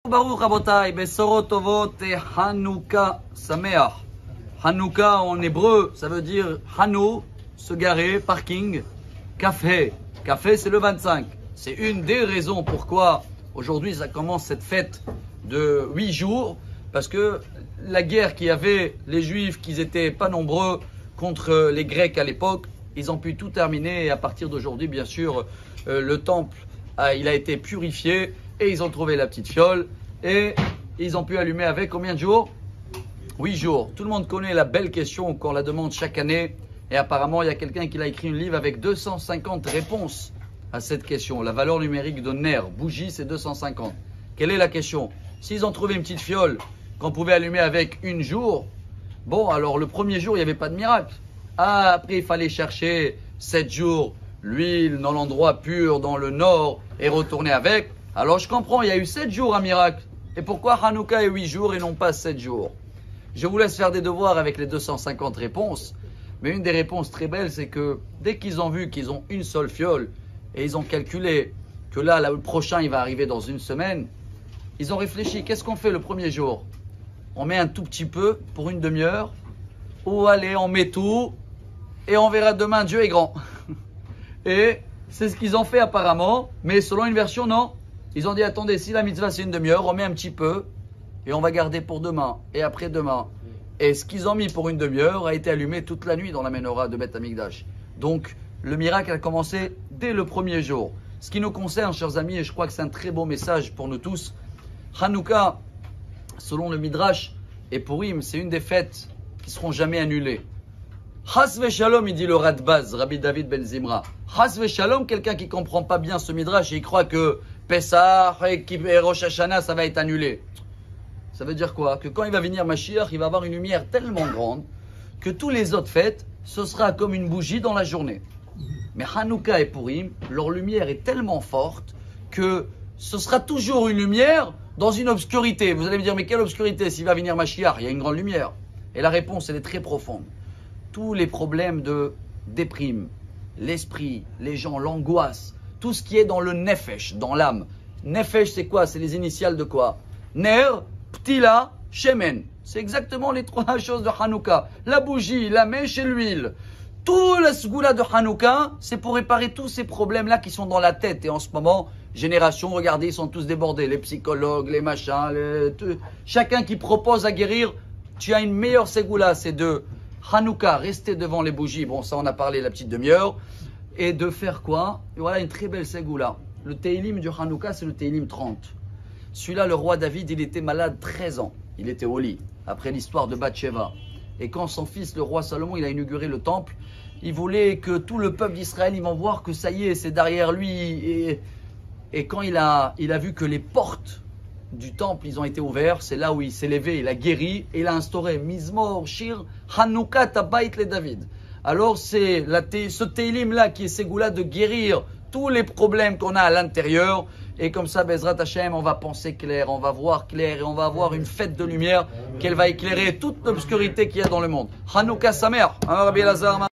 Baruch Rabotai, Besorot Tovot et Hanouka Sameach. Hanouka en hébreu, ça veut dire Hanou, se garer, parking. Café, café c'est le 25. C'est une des raisons pourquoi aujourd'hui ça commence cette fête de 8 jours. Parce que la guerre qu'il y avait, les Juifs qui n'étaient pas nombreux contre les Grecs à l'époque, ils ont pu tout terminer. Et à partir d'aujourd'hui, bien sûr, le temple il a été purifié. Et ils ont trouvé la petite fiole et ils ont pu allumer avec combien de jours? 8 jours. Tout le monde connaît la belle question qu'on la demande chaque année. Et apparemment, il y a quelqu'un qui a écrit un livre avec 250 réponses à cette question. La valeur numérique de Ner, bougie, c'est 250. Quelle est la question? S'ils ont trouvé une petite fiole qu'on pouvait allumer avec 1 jour, bon, alors le premier jour, il n'y avait pas de miracle. Ah, après, il fallait chercher 7 jours, l'huile dans l'endroit pur, dans le nord, et retourner avec. Alors je comprends, il y a eu 7 jours un miracle. Et pourquoi Hanouka est 8 jours et non pas 7 jours? Je vous laisse faire des devoirs avec les 250 réponses. Mais une des réponses très belles, c'est que dès qu'ils ont vu qu'ils ont une seule fiole et ils ont calculé que là, le prochain, il va arriver dans une semaine, ils ont réfléchi, qu'est-ce qu'on fait le premier jour? On met un tout petit peu pour une demi-heure ou allez, on met tout et on verra demain, Dieu est grand. Et c'est ce qu'ils ont fait apparemment, mais selon une version, non. Ils ont dit, attendez, si la mitzvah c'est une demi-heure, on met un petit peu et on va garder pour demain et après-demain. Et ce qu'ils ont mis pour une demi-heure a été allumé toute la nuit dans la menorah de Beth Amikdash. Donc, le miracle a commencé dès le premier jour. Ce qui nous concerne, chers amis, et je crois que c'est un très beau message pour nous tous, Hanouka, selon le Midrash et Purim, c'est une des fêtes qui ne seront jamais annulées. Chas v'shalom, il dit le Radbaz, Rabbi David Ben Zimra. Chas v'shalom, quelqu'un qui ne comprend pas bien ce Midrash et il croit que Pessah et Rosh Hashanah, ça va être annulé. Ça veut dire quoi? Que quand il va venir Mashiach, il va avoir une lumière tellement grande que tous les autres fêtes, ce sera comme une bougie dans la journée. Mais Hanouka et Purim, leur lumière est tellement forte que ce sera toujours une lumière dans une obscurité. Vous allez me dire, mais quelle obscurité? S'il va venir Mashiach, il y a une grande lumière. Et la réponse, elle est très profonde. Tous les problèmes de déprime, l'esprit, les gens, l'angoisse, tout ce qui est dans le nefesh, dans l'âme. Nefesh, c'est quoi? C'est les initiales de quoi? Ner, ptila, shemen. C'est exactement les 3 choses de Hanouka. La bougie, la mèche et l'huile. Tout la sgoula de Hanouka, c'est pour réparer tous ces problèmes-là qui sont dans la tête. Et en ce moment, génération, regardez, ils sont tous débordés. Les psychologues, les machins, chacun qui propose à guérir. Tu as une meilleure ségoula, c'est de Hanouka, rester devant les bougies. Bon, ça, on a parlé la petite demi-heure. Et de faire quoi? Et voilà une très belle ségoula. Le Teilim du Hanouka, c'est le Teilim 30. Celui-là, le roi David, il était malade 13 ans. Il était au lit, après l'histoire de Bathsheba. Et quand son fils, le roi Salomon, il a inauguré le temple, il voulait que tout le peuple d'Israël, ils vont voir que ça y est, c'est derrière lui. Et quand il a vu que les portes du temple, ils ont été ouverts, c'est là où il s'est levé, il a guéri et il a instauré Mizmor, Shir, Hanouka, Tabait le David. Alors c'est ce Teilim là qui est ségoula de guérir tous les problèmes qu'on a à l'intérieur. Et comme ça, Bezrat Hashem, on va penser clair, on va voir clair et on va avoir une fête de lumière qu'elle va éclairer toute l'obscurité qu'il y a dans le monde. Hanouka Samer, Rabbi Elazar.